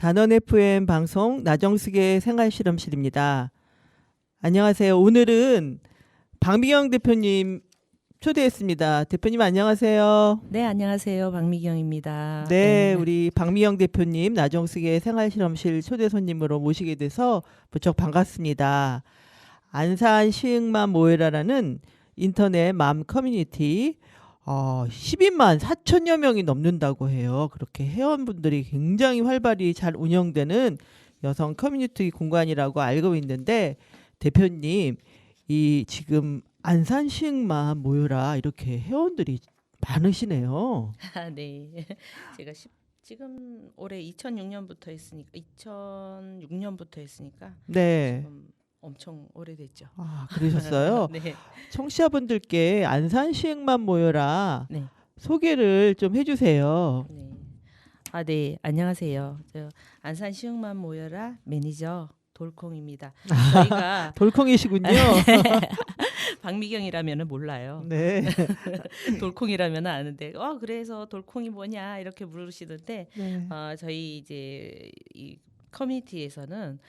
단원 FM 방송 나정숙의 생활실험실입니다. 안녕하세요. 오늘은 박미경 대표님 초대했습니다. 대표님 안녕하세요. 네, 안녕하세요. 박미경입니다. 네, 우리 박미경 대표님 나정숙의 생활실험실 초대 손님으로 모시게 돼서 무척 반갑습니다. 안산 시흥맘 모여라라는 인터넷 맘 커뮤니티 12만 4천여 명이 넘는다고 해요. 그렇게 회원분들이 굉장히 활발히 잘 운영되는 여성 커뮤니티 공간이라고 알고 있는데, 대표님 이 지금 안산 시흥맘 모여라 이렇게 회원들이 많으시네요. 네. 제가 지금 올해 2006년부터 했으니까 네. 지금 엄청 오래됐죠. 그러셨어요? 네. 청취자분들께 안산 시흥맘 모여라 네. 소개를 좀 해주세요. 네. 네. 안녕하세요. 저 안산 시흥맘 모여라 매니저 돌콩입니다. 저희가 돌콩이시군요. 박미경이라면은 몰라요. 네. 돌콩이라면은 아는데 그래서 돌콩이 뭐냐 이렇게 물으시는데 네. 저희 이제 이 커뮤니티에서는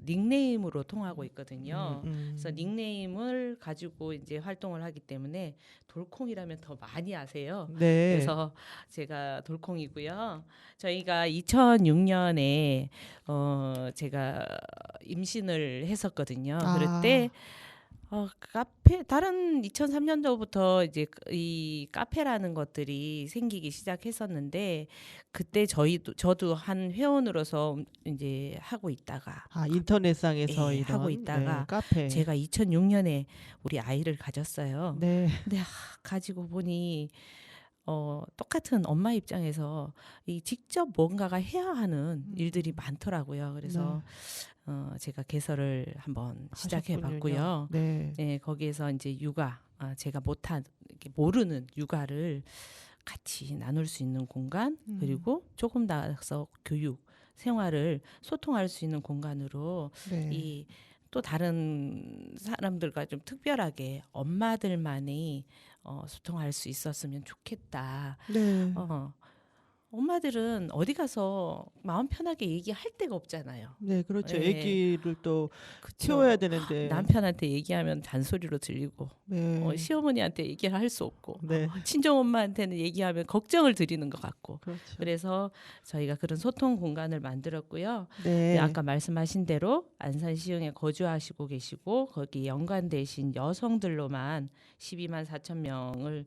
닉네임으로 통하고 있거든요. 그래서 닉네임을 가지고 이제 활동을 하기 때문에 돌콩이라면 더 많이 아세요. 네. 그래서 제가 돌콩이고요. 저희가 2006년에 제가 임신을 했었거든요. 그럴 때 카페 다른 2003년도부터 이제 이 카페라는 것들이 생기기 시작했었는데, 그때 저도 한 회원으로서 이제 하고 있다가 인터넷상에서 이런 하고 있다가 네, 카페. 제가 2006년에 우리 아이를 가졌어요. 네. 근데 가지고 보니 똑같은 엄마 입장에서 이 직접 뭔가가 해야 하는 일들이 많더라고요. 그래서 제가 개설을 한번 시작해봤고요. 네. 네, 거기에서 이제 육아, 제가 모르는 육아를 같이 나눌 수 있는 공간, 그리고 조금 나아서 교육, 생활을 소통할 수 있는 공간으로 네. 이 또 다른 사람들과 좀 특별하게 엄마들만이 소통할 수 있었으면 좋겠다. 네. 엄마들은 어디 가서 마음 편하게 얘기할 데가 없잖아요. 네, 그렇죠. 네. 아기를 또 그쵸? 키워야 되는데. 남편한테 얘기하면 잔소리로 들리고, 네. 시어머니한테 얘기를 할 수 없고, 네. 친정 엄마한테는 얘기하면 걱정을 드리는 것 같고. 그렇죠. 그래서 저희가 그런 소통 공간을 만들었고요. 네. 아까 말씀하신 대로 안산 시흥에 거주하시고 계시고 거기 연관되신 여성들로만 12만 4천 명을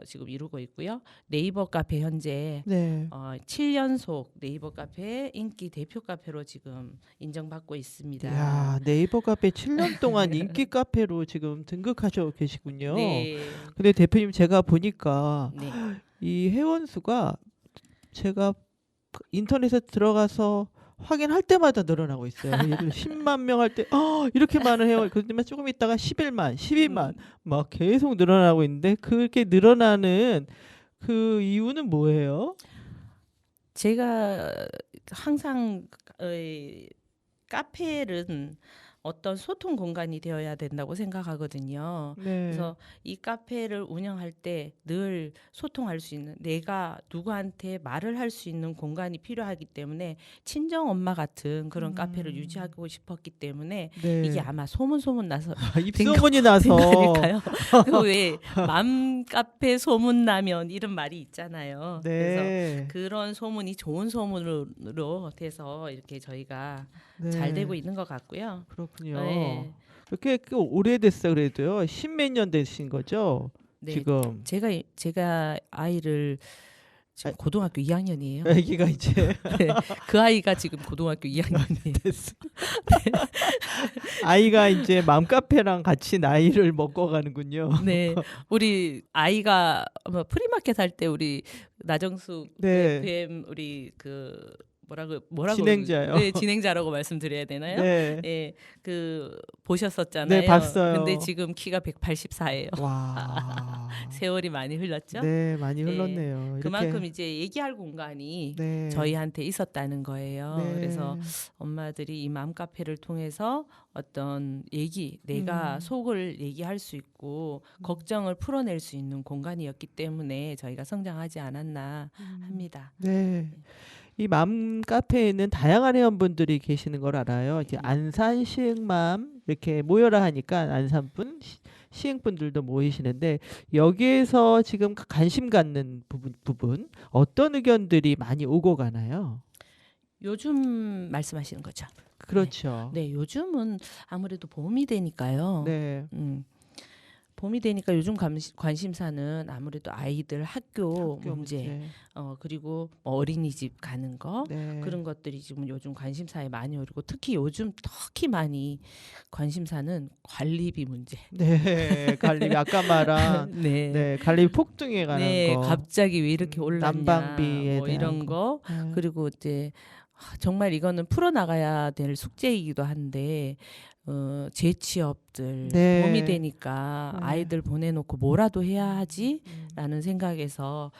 지금 이루고 있고요. 네이버 카페 현재 네. 7연속 네이버 카페 인기 대표 카페로 지금 인정받고 있습니다. 야, 네이버 카페 7년 동안 인기 카페로 지금 등극하셔 계시군요. 네. 근데 대표님 제가 보니까 네. 이 회원 수가 제가 인터넷에 들어가서 확인할 때마다 늘어나고 있어요. 예를 들어 10만 명 할 때 이렇게 많은 회원, 그런데 조금 있다가 11만, 12만 막 계속 늘어나고 있는데, 그렇게 늘어나는 그 이유는 뭐예요? 제가 항상 카페는 어떤 소통 공간이 되어야 된다고 생각하거든요. 네. 그래서 이 카페를 운영할 때 늘 소통할 수 있는, 내가 누구한테 말을 할 수 있는 공간이 필요하기 때문에 친정 엄마 같은 그런 카페를 유지하고 싶었기 때문에 네. 이게 아마 소문 나서 입소문이 나서 아닐까요? 왜 맘 카페 소문 나면 이런 말이 있잖아요. 그래서 네. 그런 소문이 좋은 소문으로 돼서 이렇게 저희가 네. 잘 되고 있는 것 같고요. 그렇군요. 네. 이렇게 오래됐어 그래도요. 10몇 년 되신 거죠? 네. 지금. 제가 아이를 지금 고등학교 2학년이에요. 아기가 이제 네, 그 아이가 지금 고등학교 2학년이에요. 됐어. 아이가 이제 맘카페랑 같이 나이를 먹어가는군요. 네, 우리 아이가 프리마켓 할 때 우리 나정숙 네. FM 우리 그 뭐라고 진행자요. 네, 진행자라고 말씀드려야 되나요? 네. 예, 그 보셨었잖아요. 네, 봤어요. 근데 지금 키가 184예요. 와. 세월이 많이 흘렀죠. 네, 많이 네. 흘렀네요. 이렇게. 그만큼 이제 얘기할 공간이 네. 저희한테 있었다는 거예요. 네. 그래서 엄마들이 이 맘카페를 통해서 어떤 내가 속을 얘기할 수 있고 걱정을 풀어낼 수 있는 공간이었기 때문에 저희가 성장하지 않았나 합니다. 네. 이 맘 카페에는 다양한 회원분들이 계시는 걸 알아요. 이제 안산 시흥맘 이렇게 모여라 하니까 안산분 시흥분들도 모이시는데 여기에서 지금 관심 갖는 부분 어떤 의견들이 많이 오고 가나요? 요즘 말씀하시는 거죠. 그렇죠. 네, 요즘은 아무래도 봄이 되니까요. 네. 봄이 되니까 요즘 관심사는 아무래도 아이들 학교 문제, 문제. 그리고 뭐 어린이집 가는 거 네. 그런 것들이 지금 요즘 관심사에 많이 오르고 특히 요즘 많이 관심사는 관리비 문제. 네. 관리비 아까 말한 네. 네, 관리비 폭등에 관한 네, 거. 갑자기 왜 이렇게 올랐냐, 난방비에 뭐 대한 이런 거. 네. 그리고 이제 정말 이거는 풀어나가야 될 숙제이기도 한데 재취업들 네. 봄이 되니까 네. 아이들 보내놓고 뭐라도 해야 음. 하지라는 생각에서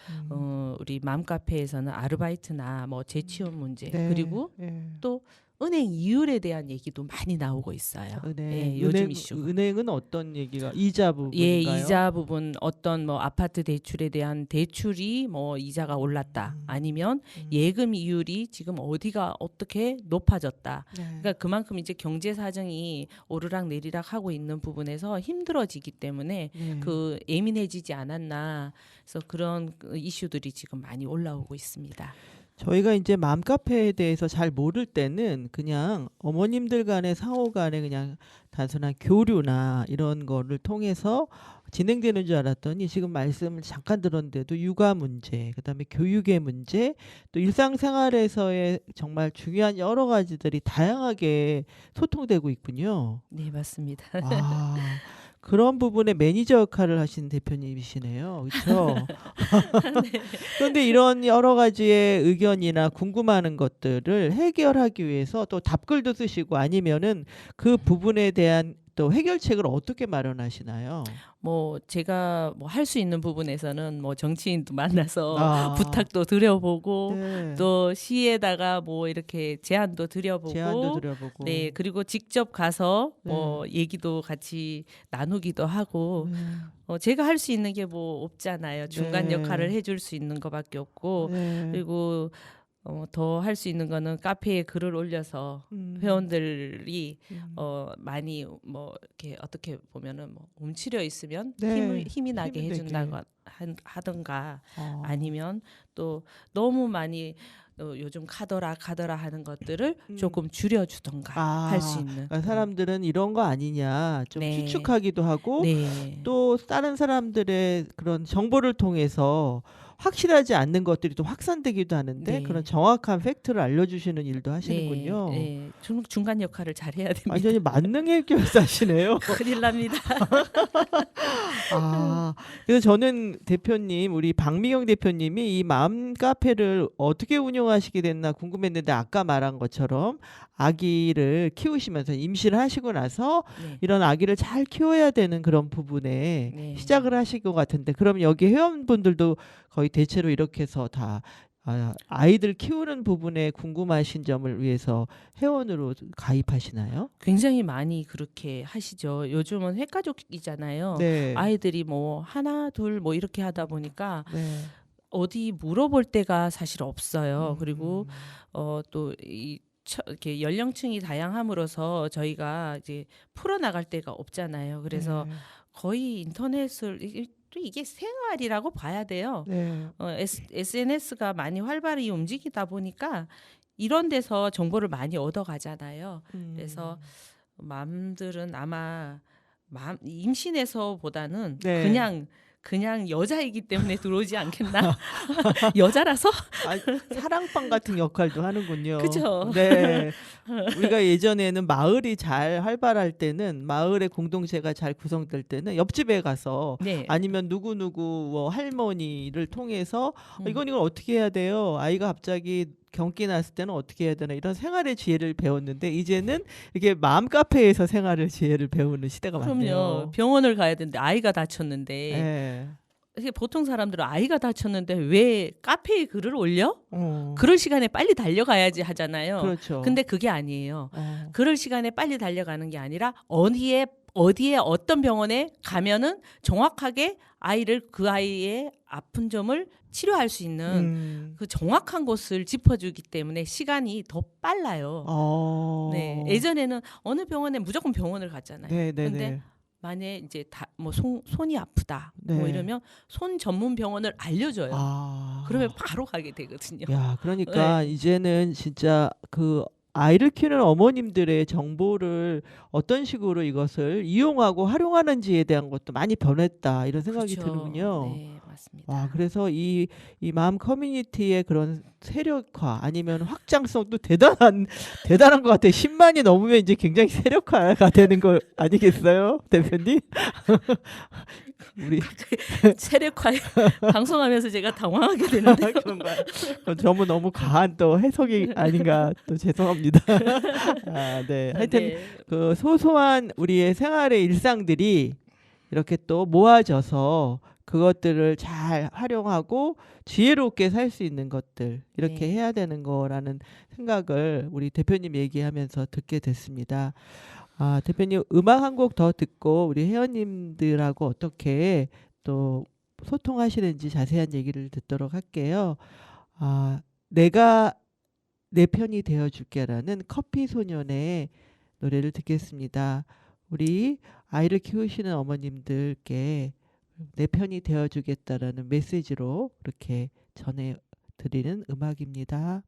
우리 맘카페에서는 아르바이트나 뭐 재취업 문제 네. 그리고 네. 또 은행 이율에 대한 얘기도 많이 나오고 있어요. 예, 요즘 이슈. 은행은 어떤 얘기가 이자 부분인가요? 예, 이자 부분 어떤 뭐 아파트 대출에 대한 대출이 뭐 이자가 올랐다. 아니면 예금 이율이 지금 어디가 어떻게 높아졌다. 네. 그러니까 그만큼 이제 경제 사정이 오르락 내리락 하고 있는 부분에서 힘들어지기 때문에 네. 그 예민해지지 않았나. 그래서 그런 이슈들이 지금 많이 올라오고 있습니다. 저희가 이제 맘카페에 대해서 잘 모를 때는 그냥 어머님들 간의 상호 간에 그냥 단순한 교류나 이런 거를 통해서 진행되는 줄 알았더니 지금 말씀을 잠깐 들었는데도 육아 문제, 그다음에 교육의 문제, 또 일상생활에서의 정말 중요한 여러 가지들이 다양하게 소통되고 있군요. 네, 맞습니다. 아, 그런 부분에 매니저 역할을 하신 대표님이시네요. 그렇죠? 그런데 이런 여러 가지의 의견이나 궁금한 것들을 해결하기 위해서 또 답글도 쓰시고 아니면은 그 부분에 대한 또 해결책을 어떻게 마련하시나요? 뭐 제가 뭐 할 수 있는 부분에서는 뭐 정치인도 만나서 아, 부탁도 드려보고 네. 또 시에다가 뭐 이렇게 제안도 드려보고 제안도 드려보고. 네, 그리고 직접 가서 네. 뭐 얘기도 같이 나누기도 하고 네. 제가 할 수 있는 게 뭐 없잖아요. 중간 네. 역할을 해줄 수 있는 것밖에 없고 네. 그리고 더 할 수 있는 거는 카페에 글을 올려서 회원들이 많이 뭐 이렇게 어떻게 보면은 뭐 움츠려 있으면 네, 힘이 나게 힘이 해준다고 하던가 어. 아니면 또 너무 많이 요즘 카더라 하는 것들을 조금 줄여주던가 아, 할 수 있는 그러니까 사람들은 이런 거 아니냐 좀 네. 추측하기도 하고 네. 또 다른 사람들의 그런 정보를 통해서 확실하지 않는 것들이 또 확산되기도 하는데 네. 그런 정확한 팩트를 알려주시는 일도 하시는군요. 네, 네. 중간 역할을 잘 해야 됩니다. 완전히 만능해결사시네요. 큰일 납니다. 아, 그래서 저는 대표님, 우리 박미경 대표님이 이 마음 카페를 어떻게 운영하시게 됐나 궁금했는데 아까 말한 것처럼 아기를 키우시면서 임신을 하시고 나서 네. 이런 아기를 잘 키워야 되는 그런 부분에 네. 시작을 하실 것 같은데 그럼 여기 회원분들도 거의 대체로 이렇게 해서 다 아이들 키우는 부분에 궁금하신 점을 위해서 회원으로 가입하시나요? 굉장히 많이 그렇게 하시죠. 요즘은 핵가족이잖아요. 네. 아이들이 뭐 하나 둘 뭐 이렇게 하다 보니까 네. 어디 물어볼 데가 사실 없어요. 음. 그리고 또 이렇게 연령층이 다양함으로써 저희가 이제 풀어나갈 데가 없잖아요. 그래서 네. 거의 인터넷을 또 이게 생활이라고 봐야 돼요. 네. SNS가 많이 활발히 움직이다 보니까 이런 데서 정보를 많이 얻어가잖아요. 그래서 맘들은 아마 임신해서보다는 네. 그냥 여자이기 때문에 들어오지 않겠나? 여자라서? 사랑방 같은 역할도 하는군요. 그죠. 네. 우리가 예전에는 마을이 잘 활발할 때는 마을의 공동체가 잘 구성될 때는 옆집에 가서 네. 아니면 누구누구 뭐 할머니를 통해서 이건 어떻게 해야 돼요? 아이가 갑자기 경기 났을 때는 어떻게 해야 되나 이런 생활의 지혜를 배웠는데 이제는 이렇게 마음 카페에서 생활의 지혜를 배우는 시대가 그럼요. 많네요. 병원을 가야 되는데 아이가 다쳤는데 네. 이게 보통 사람들은 아이가 다쳤는데 왜 카페에 글을 올려? 어. 그럴 시간에 빨리 달려가야지 하잖아요. 그렇죠. 근데 그게 아니에요. 그럴 시간에 빨리 달려가는 게 아니라 어디에 어떤 병원에 가면은 정확하게 그 아이의 아픈 점을 치료할 수 있는 그 정확한 곳을 짚어주기 때문에 시간이 더 빨라요. 네, 예전에는 어느 병원에 무조건 병원을 갔잖아요. 근데 만약에 이제 뭐 손이 아프다 뭐 이러면 손 전문 병원을 알려줘요. 그러면 바로 가게 되거든요. 야, 그러니까 이제는 진짜 그 아이를 키우는 어머님들의 정보를 어떤 식으로 이것을 이용하고 활용하는지에 대한 것도 많이 변했다 이런 생각이 그렇죠. 드는군요. 네, 맞습니다. 와, 그래서 이 맘 커뮤니티의 그런 세력화 아니면 확장성도 대단한 것 같아요. 10만이 넘으면 이제 굉장히 세력화가 되는 거 아니겠어요, 대표님? 우리 세력화 방송하면서 제가 당황하게 되는데 그런가요? 저는 너무 과한 또 해석이 아닌가 또 죄송합니다. 네. 하여튼 네. 그 소소한 우리의 생활의 일상들이 이렇게 또 모아져서 그것들을 잘 활용하고 지혜롭게 살 수 있는 것들 이렇게 해야 되는 거라는 생각을 우리 대표님 얘기하면서 듣게 됐습니다. 대표님 음악 한 곡 더 듣고 우리 회원님들하고 어떻게 또 소통하시는지 자세한 얘기를 듣도록 할게요. 내가 내 편이 되어줄게라는 커피소년의 노래를 듣겠습니다. 우리 아이를 키우시는 어머님들께 내 편이 되어주겠다라는 메시지로 이렇게 전해드리는 음악입니다.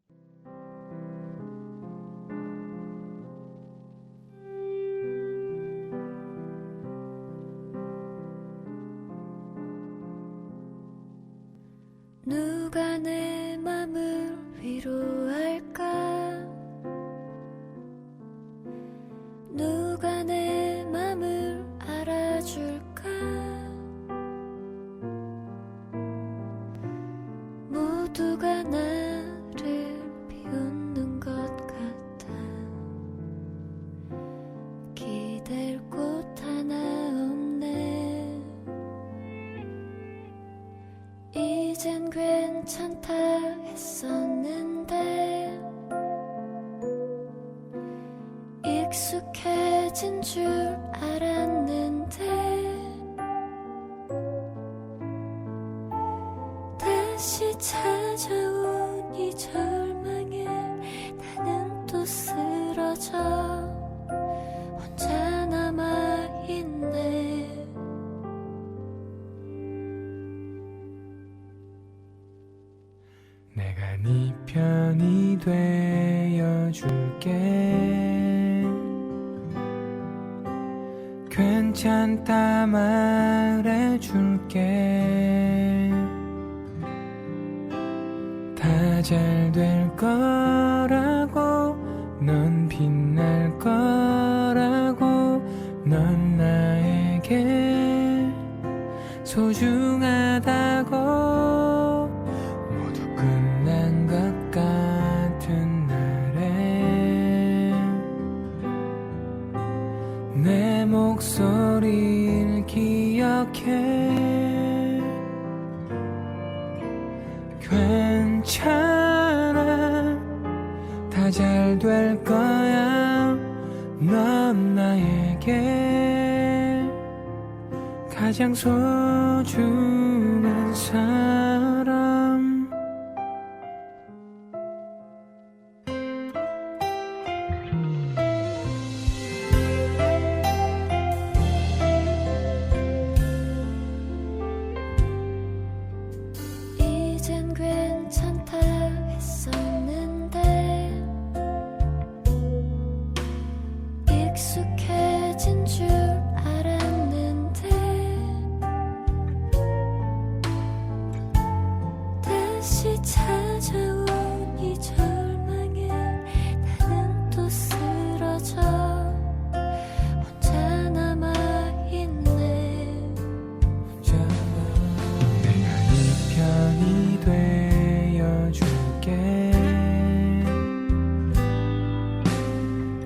누가 내 맘을 위로할까? 누가 내 맘을 알아줄까? 모두가 나를 비웃는 것 같아. 기댈 곳 하나 없네. 이젠 괜찮다 했었는데 익숙해진 줄 알았는데 다시 찾아온 이 절망에 나는 또 쓰러져 혼자 남아있네. 내가 네 편이 되어줄게. 괜찮다 말해줄게. 다 잘 될 거라고 넌 빛날 거라고 넌 나에게 소중하다고 모두 끝난 것 같은 날에 내 목소리를 기억해. 괜찮아 다 잘 될 거야. 넌 나에게 가장 소중한 사람. 이젠 괜찮다 했었는데 익숙해진 줄 알았는데 다시 찾아온 이 절망에 나는 또 쓰러져 혼자 남아있네. 내가 네 편이 되어줄게.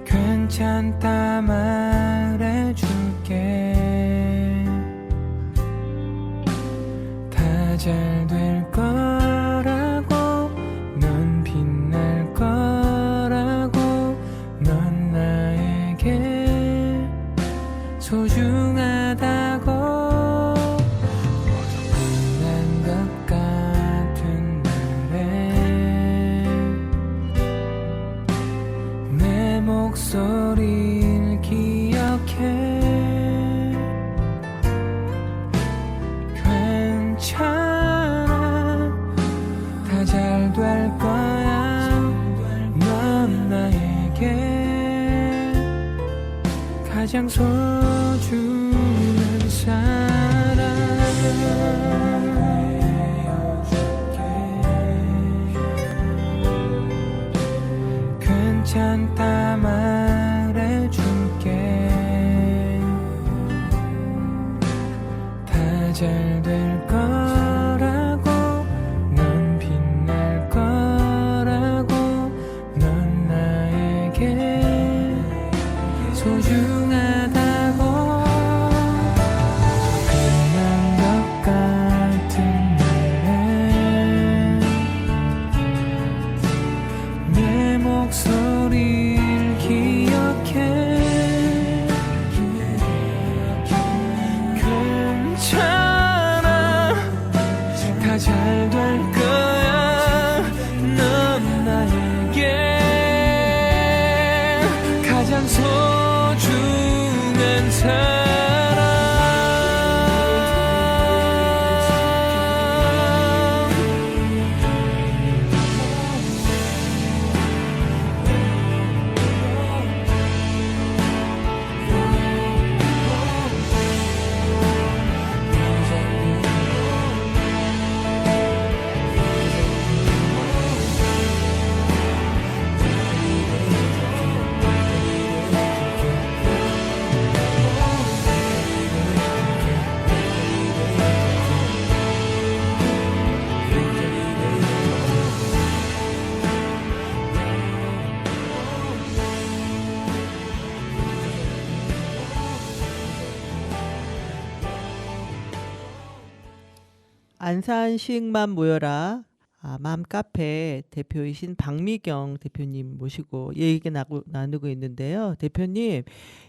괜찮다 말해줄게. 다 잘 될 거라고 넌 빛날 거라고 넌 나에게 소중한 목소리를 기억해 괜찮아 다 잘 될 거야 넌 나에게 가장 소중한 사람 괜찮다 말해줄게 다 잘 될 거라고 넌 빛날 거라고 넌 나에게 소중하다고 끝난 것 같은 날에 내 목소리를 기억해 괜찮아 다 잘 될 거야 넌 나에게 가장 소중한 사람 안산 시흥만 모여라 맘카페 대표이신 박미경 대표님 모시고 얘기 나누고 있는데요. 대표님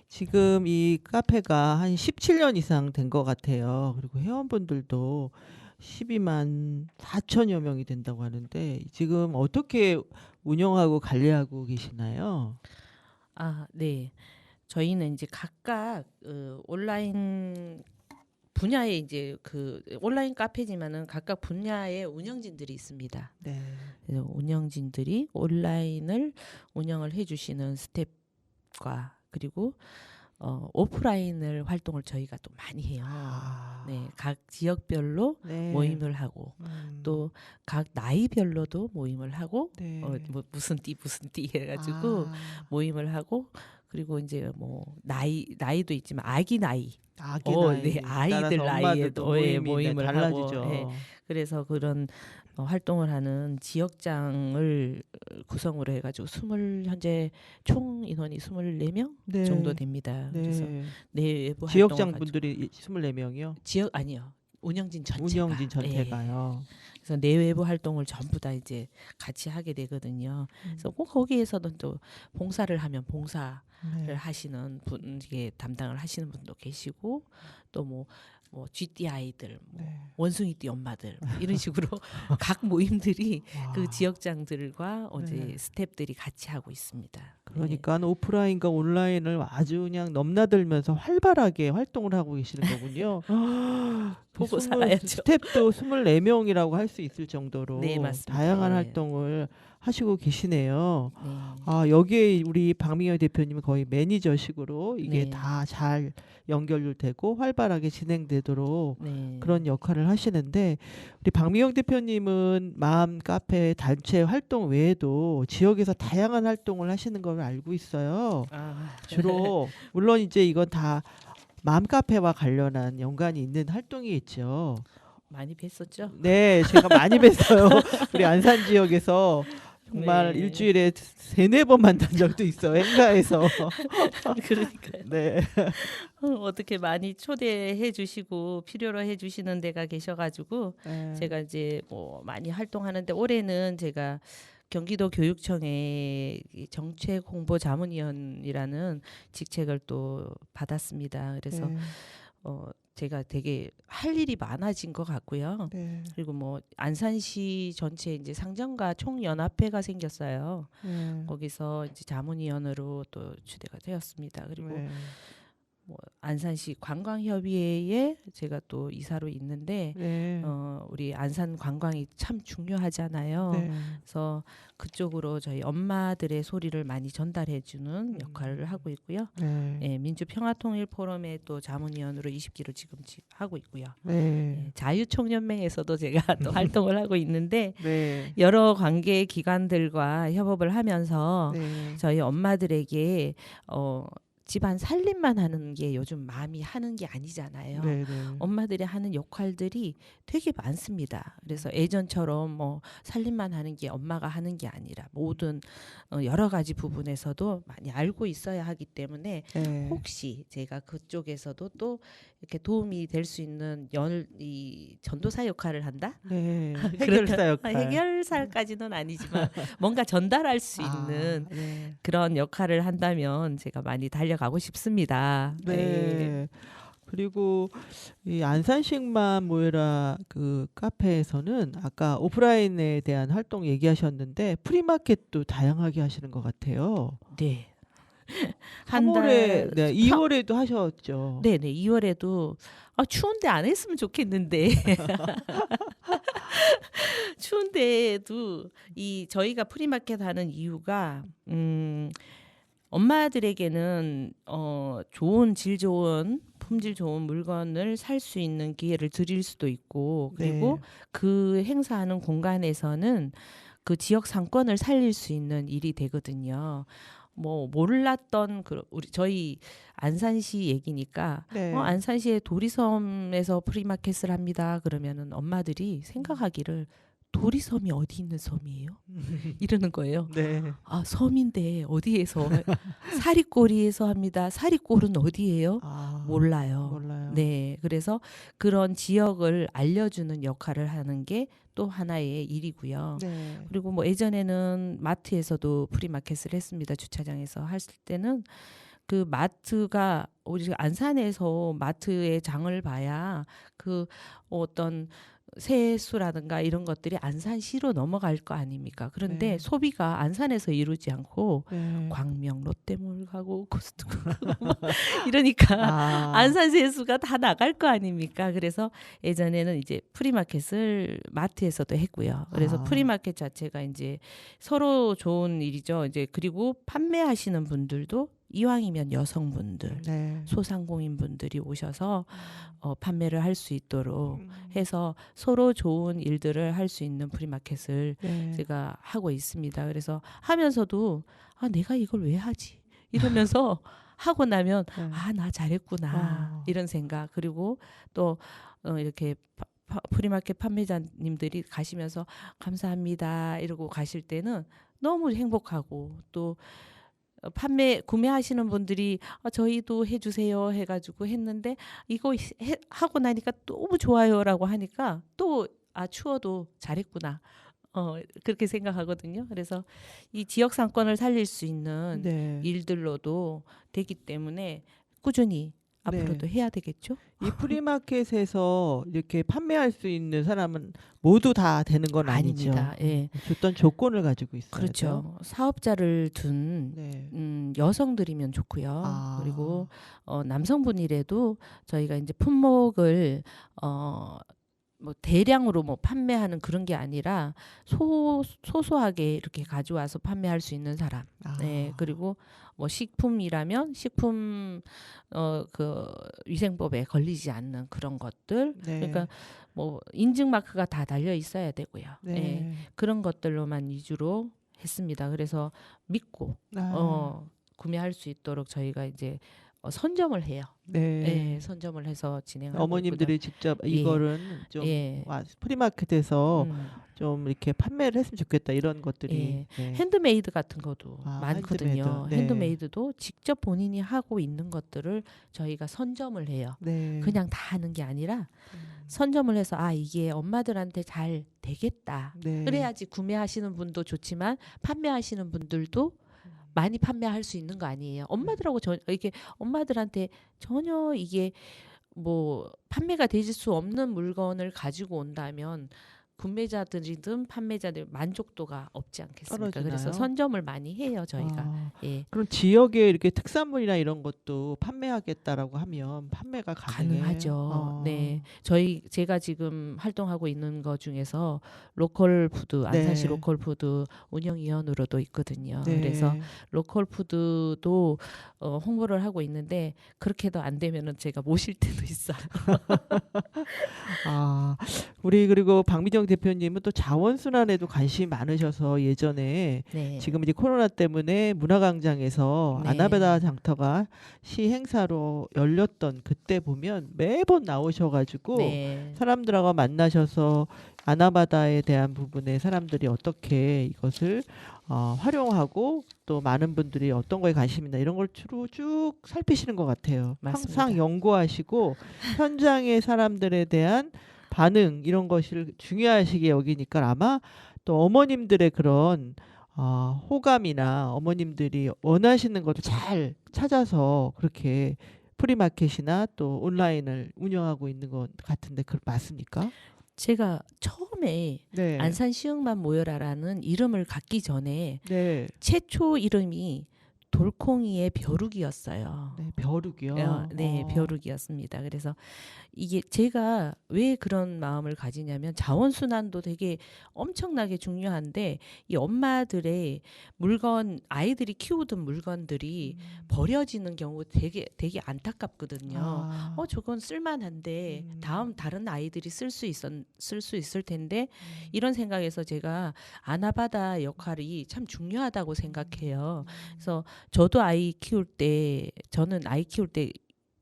지금 이 카페가 한 17년 이상 된 것 같아요. 그리고 회원분들도 12만 4천여 명이 된다고 하는데 지금 어떻게 운영하고 관리하고 계시나요? 아, 네. 저희는 이제 각각 온라인 분야에 이제 그 온라인 카페지만은 각각 분야의 운영진들이 있습니다. 네. 그래서 운영진들이 온라인을 운영을 해주시는 스텝과 그리고 오프라인을 활동을 저희가 또 많이 해요. 네, 각 지역별로 네. 모임을 하고 또 각 나이별로도 모임을 하고 네. 뭐 무슨 띠 해가지고 모임을 하고 그리고 이제 뭐 나이도 있지만 아기 나이 아기 나이. 네, 아이들 따라서 나이에도 엄마들도 모임을 달라지죠. 하고 네, 그래서 그런 활동을 하는 지역장을 구성으로 해가지고 현재 총 인원이 24명 네. 정도 됩니다. 네. 그래서 내외부 지역장 활동을 분들이 24명이요? 지역 아니요. 운영진 전체가. 운영진 전체가요. 그래서 내외부 활동을 전부 다 이제 같이 하게 되거든요. 그래서 꼭 거기에서는 또 봉사를 하면 봉사를 네. 하시는 분, 이게 담당을 하시는 분도 계시고 또 뭐 쥐띠 아이들, 네. 원숭이띠 엄마들 이런 식으로 각 모임들이 와. 그 지역장들과 어제 네. 스탭들이 같이 하고 있습니다. 그러니까 오프라인과 온라인을 아주 그냥 넘나들면서 활발하게 활동을 하고 계시는 거군요. 보고 살아야죠. 스텝도 24명이라고 할 수 있을 정도로 네, 맞습니다. 다양한 네. 활동을 하시고 계시네요. 네. 여기에 우리 박미영 대표님은 거의 매니저식으로 이게 네. 다 잘 연결되고 활발하게 진행되도록 네. 그런 역할을 하시는데 우리 박미영 대표님은 마음 카페 단체 활동 외에도 지역에서 다양한 활동을 하시는 걸 알고 있어요. 주로 물론 이제 이건 다 마음 카페와 관련한 연관이 있는 활동이겠죠. 많이 뵀었죠. 네, 제가 많이 뵀어요. 우리 안산 지역에서 정말 네. 일주일에 3-4번 만난 적도 있어요. 행사에서. 그러니까요. 네. 어떻게 많이 초대해 주시고 필요로 해 주시는 데가 계셔가지고 네. 제가 이제 많이 활동하는데 올해는 제가 경기도 교육청의 이 정책 홍보 자문위원이라는 직책을 또 받았습니다. 그래서 네. 제가 되게 할 일이 많아진 것 같고요. 네. 그리고 뭐 안산시 전체 이제 상점가 총연합회가 생겼어요. 네. 거기서 이제 자문위원으로 또 추대가 되었습니다. 그리고 네. 뭐 안산시 관광협의회에 제가 또 이사로 있는데 네. 우리 안산 관광이 참 중요하잖아요. 네. 그래서 그쪽으로 저희 엄마들의 소리를 많이 전달해주는 역할을 하고 있고요. 네. 예, 민주평화통일포럼의 또 자문위원으로 20기로 지금 하고 있고요. 네. 예, 자유총연맹에서도 제가 또 활동을 하고 있는데 네. 여러 관계 기관들과 협업을 하면서 네. 저희 엄마들에게 집안 살림만 하는 게 요즘 마음이 하는 게 아니잖아요. 네. 네. 엄마들이 하는 역할들이 되게 많습니다. 그래서 예전처럼 뭐 살림만 하는 게 엄마가 하는 게 아니라 모든 여러 가지 부분에서도 많이 알고 있어야 하기 때문에 네. 혹시 제가 그쪽에서도 또 이렇게 도움이 될 수 있는 이 전도사 역할을 한다? 네. 해결사 역할. 해결사까지는 아니지만 뭔가 전달할 수 있는 네. 그런 역할을 한다면 제가 많이 달려가고 싶습니다. 네. 그리고 이 안산식만 모여라 그 카페에서는 아까 오프라인에 대한 활동 얘기하셨는데 프리마켓도 다양하게 하시는 것 같아요. 네. 3월에, 네, 2월에도 하셨죠. 네네 2월에도 추운데 안 했으면 좋겠는데 추운데도 이 저희가 프리마켓 하는 이유가 엄마들에게는 좋은 질 좋은 품질 좋은 물건을 살 수 있는 기회를 드릴 수도 있고 그리고 네. 그 행사하는 공간에서는 그 지역 상권을 살릴 수 있는 일이 되거든요. 뭐 몰랐던 우리 저희 안산시 얘기니까 네. 안산시의 도리섬에서 프리마켓을 합니다. 그러면은 엄마들이 생각하기를 도리섬이 어디 있는 섬이에요? 이러는 거예요. 네. 섬인데 어디에서 사리꼬리에서 합니다. 사리꼴은 어디예요? 몰라요. 몰라요. 네, 그래서 그런 지역을 알려주는 역할을 하는 게 또 하나의 일이고요. 네. 그리고 뭐 예전에는 마트에서도 프리마켓을 했습니다. 주차장에서 했을 때는 그 마트가 우리 안산에서 마트의 장을 봐야 그 어떤 세수라든가 이런 것들이 안산시로 넘어갈 거 아닙니까? 그런데 네. 소비가 안산에서 이루지 않고 네. 광명 롯데몰 가고 코스트코 가고 이러니까 안산 세수가 다 나갈 거 아닙니까? 그래서 예전에는 이제 프리마켓을 마트에서도 했고요. 그래서 프리마켓 자체가 이제 서로 좋은 일이죠. 이제 그리고 판매하시는 분들도 이왕이면 여성분들, 네. 소상공인분들이 오셔서 판매를 할 수 있도록 해서 서로 좋은 일들을 할 수 있는 프리마켓을 네. 제가 하고 있습니다. 그래서 하면서도 내가 이걸 왜 하지? 이러면서 하고 나면 네. 나 잘했구나 이런 생각. 그리고 또 이렇게 프리마켓 판매자님들이 가시면서 감사합니다 이러고 가실 때는 너무 행복하고 또 구매하시는 분들이 저희도 해주세요 해가지고 했는데 이거 하고 나니까 너무 좋아요라고 하니까 또 추워도 잘했구나 그렇게 생각하거든요. 그래서 이 지역 상권을 살릴 수 있는 네. 일들로도 되기 때문에 꾸준히 앞으로도 해야 되겠죠. 이 프리마켓에서 이렇게 판매할 수 있는 사람은 모두 다 되는 건 아니죠. 아닙니다. 예. 어떤 조건을 가지고 있어요. 그렇죠. 사업자를 둔 네. 여성들이면 좋고요. 그리고 남성분이라도 저희가 이제 품목을 뭐 대량으로 뭐 판매하는 그런 게 아니라 소소하게 이렇게 가져와서 판매할 수 있는 사람. 네. 그리고 뭐 식품이라면 식품 그 위생법에 걸리지 않는 그런 것들. 네. 그러니까 뭐 인증 마크가 다 달려 있어야 되고요. 네. 네. 그런 것들로만 위주로 했습니다. 그래서 믿고 구매할 수 있도록 저희가 이제 선점을 해요. 네. 네, 선점을 해서 진행하고 어머님들이 직접 이거는 좀 프리마켓에서 좀 이렇게 판매를 했으면 좋겠다 이런 것들이 네. 핸드메이드 같은 것도 많거든요. 핸드메이드. 네. 핸드메이드도 직접 본인이 하고 있는 것들을 저희가 선점을 해요. 네. 그냥 다 하는 게 아니라 선점을 해서 이게 엄마들한테 잘 되겠다. 네. 그래야지 구매하시는 분도 좋지만 판매하시는 분들도 많이 판매할 수 있는 거 아니에요. 엄마들하고 이게 엄마들한테 전혀 이게 뭐 판매가 되질 수 없는 물건을 가지고 온다면 구매자들이든 판매자들 만족도가 없지 않겠습니까? 떨어지나요? 그래서 선점을 많이 해요 저희가. 아, 예, 그럼 지역에 이렇게 특산물이나 이런 것도 판매하겠다라고 하면 판매가 가능해요? 가능하죠. 네, 제가 지금 활동하고 있는 것 중에서 로컬 푸드 안산시 네. 로컬 푸드 운영위원으로도 있거든요. 네. 그래서 로컬 푸드도 홍보를 하고 있는데 그렇게도 안 되면은 제가 모실 때도 있어요. 아, 우리 그리고 박미정 대표님은 또 자원순환에도 관심이 많으셔서 예전에 네. 지금 이제 코로나 때문에 문화광장에서 네. 아나바다 장터가 시 행사로 열렸던 그때 보면 매번 나오셔가지고 네. 사람들하고 만나셔서 아나바다에 대한 부분에 사람들이 어떻게 이것을 활용하고 또 많은 분들이 어떤 거에 관심이 있나 이런 걸 주로 쭉 살피시는 것 같아요. 맞습니다. 항상 연구하시고 현장의 사람들에 대한 반응 이런 것을 중요하시게 여기니까 아마 또 어머님들의 그런 호감이나 어머님들이 원하시는 것을 잘 찾아서 그렇게 프리마켓이나 또 온라인을 운영하고 있는 것 같은데 그 맞습니까? 제가 처음에 네. 안산 시흥만 모여라라는 이름을 갖기 전에 네. 최초 이름이 돌콩이의 벼룩이었어요. 네, 벼룩이요. 네, 벼룩이었습니다. 그래서 이게 제가 왜 그런 마음을 가지냐면 자원순환도 되게 엄청나게 중요한데 이 엄마들의 물건 아이들이 키우던 물건들이 버려지는 경우 되게 안타깝거든요. 저건 쓸만한데 다른 아이들이 쓸 수 있을 텐데 이런 생각에서 제가 아나바다 역할이 참 중요하다고 생각해요. 그래서 저는 아이 키울 때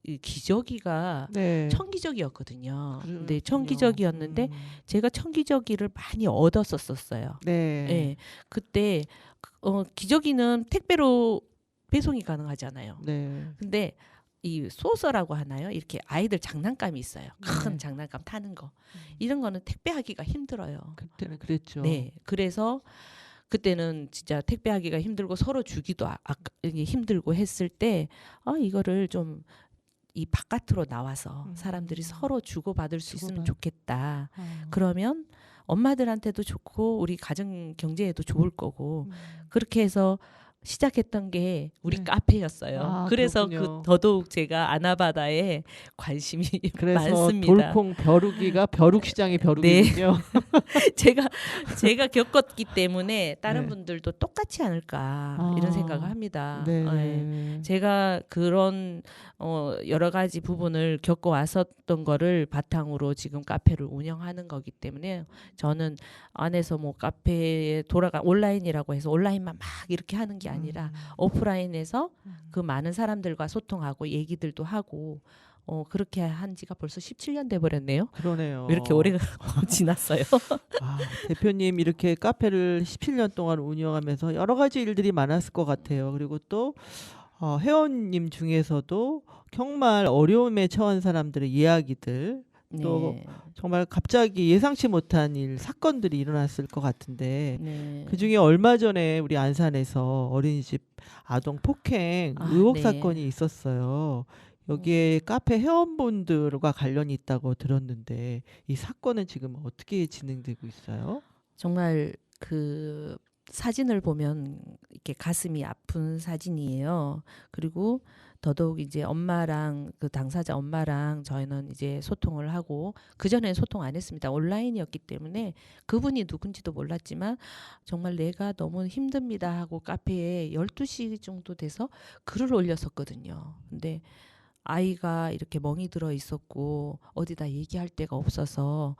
이 기저귀가 네. 청기저귀였거든요. 근데 그렇군요. 청기저귀였는데 제가 청기저귀를 많이 얻었었어요. 네. 예. 그때 기저귀는 택배로 배송이 가능하잖아요. 네. 근데 이 소서라고 하나요? 이렇게 아이들 장난감이 있어요. 큰 네. 장난감 타는 거. 이런 거는 택배하기가 힘들어요. 그때는 그랬죠. 네. 그래서 그때는 진짜 택배하기가 힘들고 서로 주기도 이게 힘들고 했을 때 이거를 좀 이 바깥으로 나와서 사람들이 서로 주고받을 수 있으면 좋겠다. 그러면 엄마들한테도 좋고 우리 가정 경제에도 좋을 거고 그렇게 해서 시작했던 게 우리 네. 카페였어요. 그래서 그렇군요. 더더욱 제가 아나바다에 관심이 그래서 많습니다. 돌콩 벼룩이가 벼룩 시장의 벼룩이군요. 제가 겪었기 때문에 다른 네. 분들도 똑같지 않을까 이런 생각을 합니다. 네. 네. 제가 그런 여러 가지 부분을 겪어왔었던 거를 바탕으로 지금 카페를 운영하는 거기 때문에 저는 안에서 뭐 카페에 온라인이라고 해서 온라인만 막 이렇게 하는 게 아니라 오프라인에서 그 많은 사람들과 소통하고 얘기들도 하고 그렇게 한 지가 벌써 17년 돼 버렸네요. 그러네요. 왜 이렇게 오래가 지났어요? 대표님 이렇게 카페를 17년 동안 운영하면서 여러 가지 일들이 많았을 것 같아요. 그리고 또 회원님 중에서도 정말 어려움에 처한 사람들의 이야기들 또 네. 정말 갑자기 예상치 못한 사건들이 일어났을 것 같은데 네. 그중에 얼마 전에 우리 안산에서 어린이집 아동 폭행 의혹 네. 사건이 있었어요. 여기에 카페 회원분들과 관련이 있다고 들었는데 이 사건은 지금 어떻게 진행되고 있어요? 정말 그 사진을 보면 이렇게 가슴이 아픈 사진이에요. 그리고 더더욱 이제 엄마랑 그 당사자 엄마랑 저희는 이제 소통을 하고 그전에 소통 안 했습니다. 온라인이었기 때문에 그분이 누군지도 몰랐지만 정말 내가 너무 힘듭니다 하고 카페에 12시 정도 돼서 글을 올렸었거든요. 근데 아이가 이렇게 멍이 들어 있었고 어디다 얘기할 데가 없어서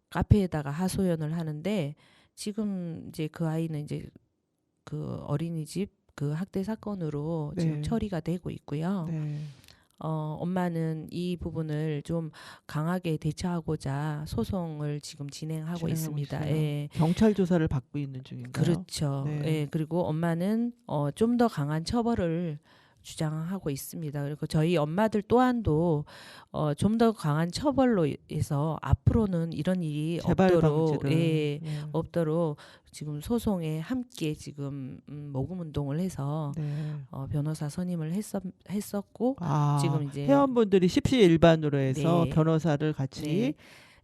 카페에다가 하소연을 하는데 지금 이제 그 아이는 이제 그 어린이집 그 학대 사건으로 네. 지금 처리가 되고 있고요. 네. 엄마는 이 부분을 좀 강하게 대처하고자 소송을 지금 진행하고 있습니다. 있어요. 예. 경찰 조사를 받고 있는 중인가요? 그렇죠. 네. 예. 그리고 엄마는 좀 더 강한 처벌을 주장하고 있습니다. 그리고 저희 엄마들 또한도 좀 더 강한 처벌로 해서 앞으로는 이런 일이 재발 없도록 방지를. 예, 네. 없도록 지금 소송에 함께 지금 모금 운동을 해서 네. 변호사 선임을 했었고 아, 지금 이제 회원분들이 십시일반으로 해서 네. 변호사를 같이 네.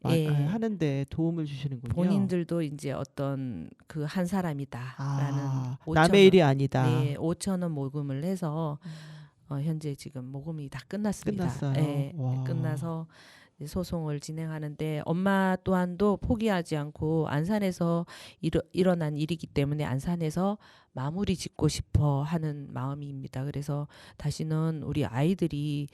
예. 하는데 도움을 주시는군요. 본인들도 이제 어떤 그 한 사람이다라는 아, 5,000원, 남의 일이 아니다. 네, 5,000원 모금을 해서 현재 지금 모금이 다 끝났습니다. 끝났어요. 예, 와. 끝나서 이제 소송을 진행하는데 엄마 또한도 포기하지 않고 안산에서 일어난 일이기 때문에 안산에서 마무리 짓고 싶어 하는 마음입니다. 그래서 다시는 우리 아이들이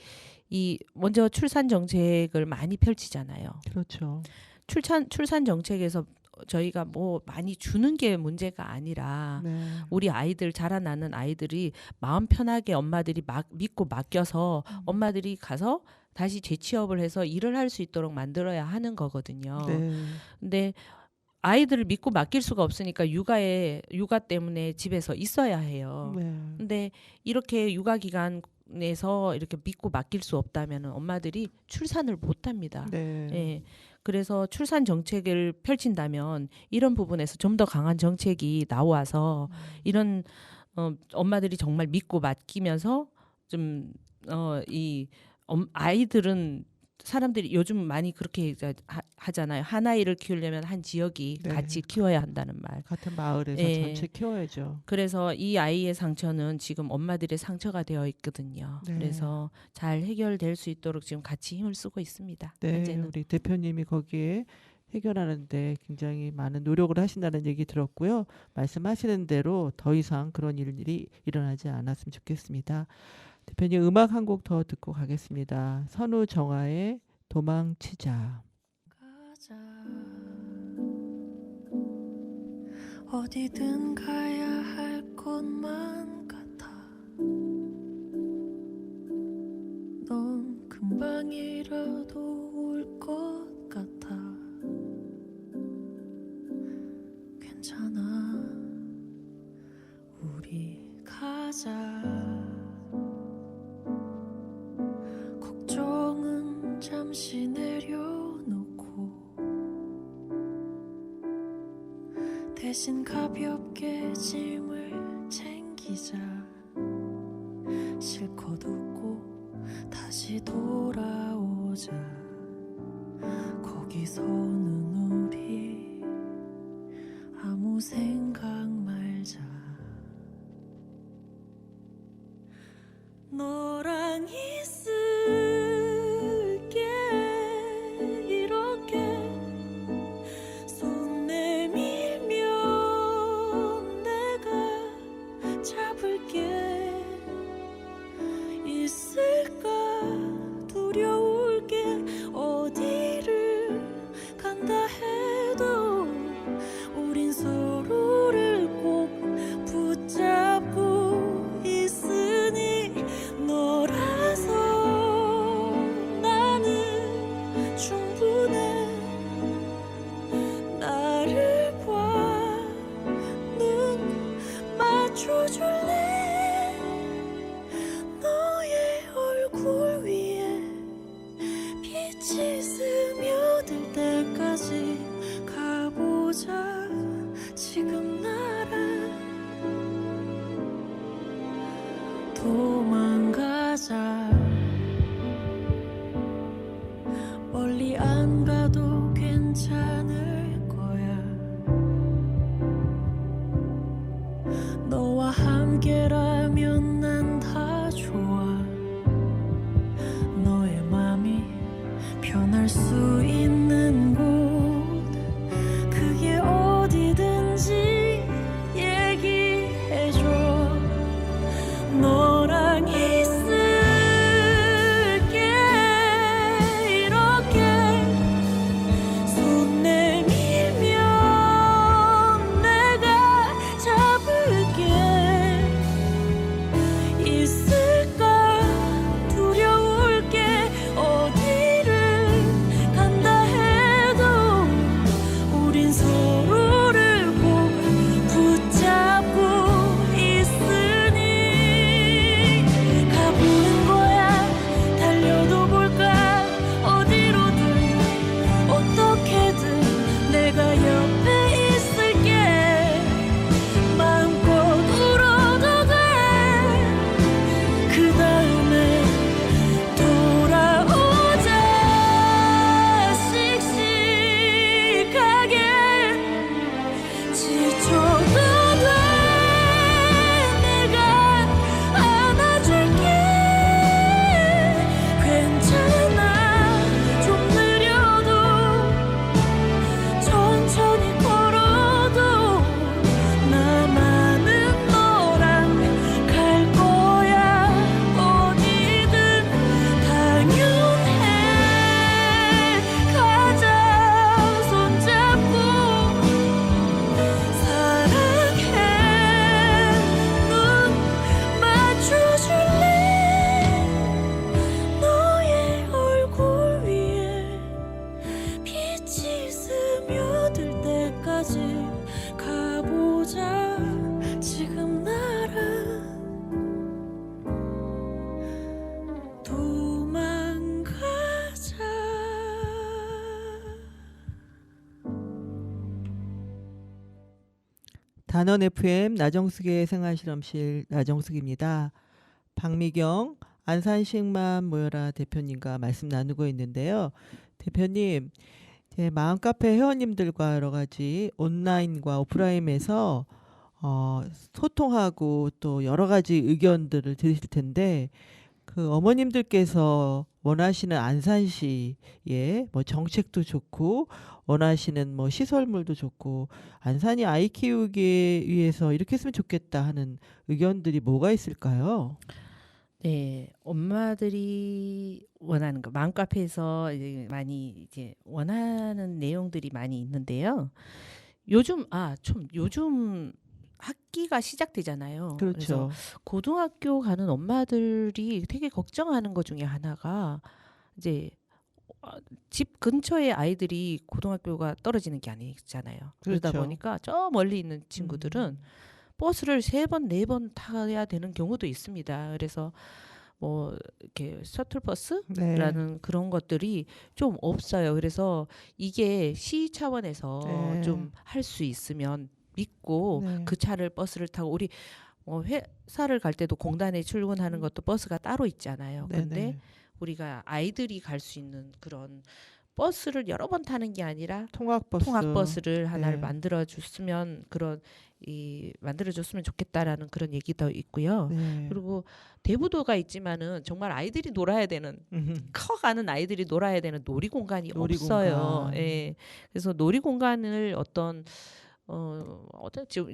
먼저 출산 정책을 많이 펼치잖아요. 그렇죠. 출산 정책에서 저희가 뭐 많이 주는 게 문제가 아니라 네. 우리 아이들 자라나는 아이들이 마음 편하게 엄마들이 믿고 맡겨서 엄마들이 가서 다시 재취업을 해서 일을 할 수 있도록 만들어야 하는 거거든요. 네. 근데 아이들을 믿고 맡길 수가 없으니까 육아 때문에 집에서 있어야 해요. 네. 근데 이렇게 육아 기간에서 이렇게 믿고 맡길 수 없다면 엄마들이 출산을 못 합니다. 네. 예. 그래서 출산 정책을 펼친다면 이런 부분에서 좀 더 강한 정책이 나와서 이런 엄마들이 정말 믿고 맡기면서 좀 아이들은 사람들이 요즘 많이 그렇게 하잖아요. 한 아이를 키우려면 한 지역이 네. 같이 키워야 한다는 말. 같은 마을에서 예. 전체 키워야죠. 그래서 이 아이의 상처는 지금 엄마들의 상처가 되어 있거든요. 네. 그래서 잘 해결될 수 있도록 지금 같이 힘을 쓰고 있습니다. 네, 현재는. 우리 대표님이 거기에 해결하는데 굉장히 많은 노력을 하신다는 얘기 들었고요. 말씀하시는 대로 더 이상 그런 일이 일어나지 않았으면 좋겠습니다. 대표님 음악 한 곡 더 듣고 가겠습니다. 선우정아의 도망치자. 가자 어디든 가야 할 곳만 같아 넌 금방이라도 올 것 같아 괜찮아 우리 가자 걱정은 잠시 내려놓고 대신 가볍게 짐을 챙기자 실컷 웃고 다시 돌아오자 거기서는 우리 아무 생각 말자 너랑 있을게 이렇게 손 내밀면 내가 잡을게 있을까 단원 FM 나정숙의 생활실험실 나정숙입니다. 박미경 안산시흥만 모여라 대표님과 말씀 나누고 있는데요. 대표님, 이제 마음카페 회원님들과 여러 가지 온라인과 오프라인에서 소통하고 또 여러 가지 의견들을 들으실 텐데 그 어머님들께서 원하시는 안산시의 뭐 정책도 좋고 원하시는 뭐 시설물도 좋고 안산이 아이 키우기 위해서 이렇게 했으면 좋겠다 하는 의견들이 뭐가 있을까요? 네, 엄마들이 원하는 거 마음카페에서 이제 많이 이제 원하는 내용들이 많이 있는데요. 요즘 요즘 학기가 시작되잖아요. 그래서 그렇죠. 고등학교 가는 엄마들이 되게 걱정하는 것 중에 하나가 이제 집 근처에 아이들이 고등학교가 떨어지는 게 아니잖아요. 그러다 그렇죠. 보니까 저 멀리 있는 친구들은 버스를 3번, 4번 타야 되는 경우도 있습니다. 그래서 뭐 이렇게 셔틀버스라는 네. 그런 것들이 좀 없어요. 그래서 이게 시 차원에서 네. 좀 할 수 있으면 믿고 네. 그 차를 버스를 타고 우리 회사를 갈 때도 공단에 출근하는 것도 버스가 따로 있잖아요. 근데 네네. 우리가 아이들이 갈 수 있는 그런 버스를 여러 번 타는 게 아니라 통학버스. 통학버스를 하나를 네. 만들어줬으면 만들어줬으면 좋겠다라는 그런 얘기도 있고요. 네. 그리고 대부도가 있지만은 정말 아이들이 놀아야 되는 커가는 아이들이 놀아야 되는 놀이공간이 놀이공간. 없어요. 예. 그래서 놀이공간을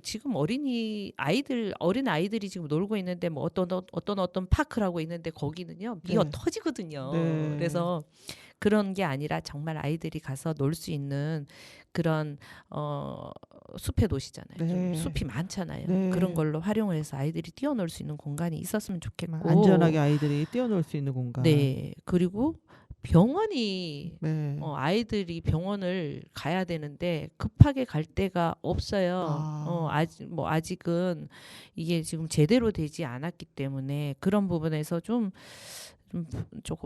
지금 어린 아이들이 지금 놀고 있는데 뭐 어떤 파크라고 있는데 거기는요 미어 네. 터지거든요. 네. 그래서 그런 게 아니라 정말 아이들이 가서 놀 수 있는 그런 숲의 도시잖아요. 네. 좀 숲이 많잖아요. 네. 그런 걸로 활용을 해서 아이들이 뛰어놀 수 있는 공간이 있었으면 좋겠고 안전하게 아이들이 뛰어놀 수 있는 공간. 네. 그리고 병원이 네. 아이들이 병원을 가야 되는데 급하게 갈 데가 없어요. 아직은 이게 지금 제대로 되지 않았기 때문에 그런 부분에서 조금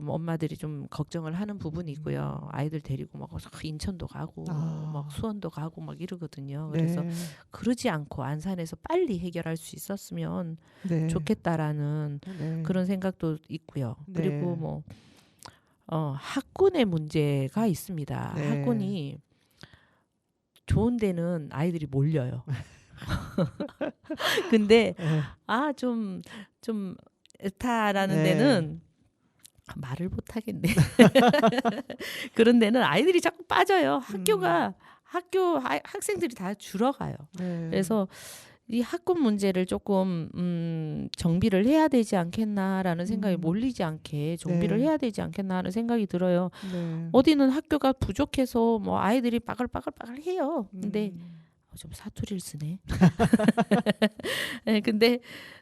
엄마들이 좀 걱정을 하는 부분이 있고요. 아이들 데리고 막 인천도 가고 막 수원도 가고 막 이러거든요. 그래서 네. 그러지 않고 안산에서 빨리 해결할 수 있었으면 네. 좋겠다라는 네. 그런 생각도 있고요. 네. 그리고 뭐 학군의 문제가 있습니다. 네. 학군이 좋은 데는 아이들이 몰려요. 근데 네. 좀 애타라는 네. 데는 말을 못 하겠네. 그런 데는 아이들이 자꾸 빠져요. 학생들이 다 줄어가요. 네. 그래서 이 학군 문제를 조금 정비를 해야 되지 않겠나라는 생각이 몰리지 않게 정비를 네. 해야 되지 않겠나 하는 생각이 들어요. 네. 어디는 학교가 부족해서 뭐 아이들이 빠글빠글 해요. 근데 좀 사투리를 쓰네. 네, 근데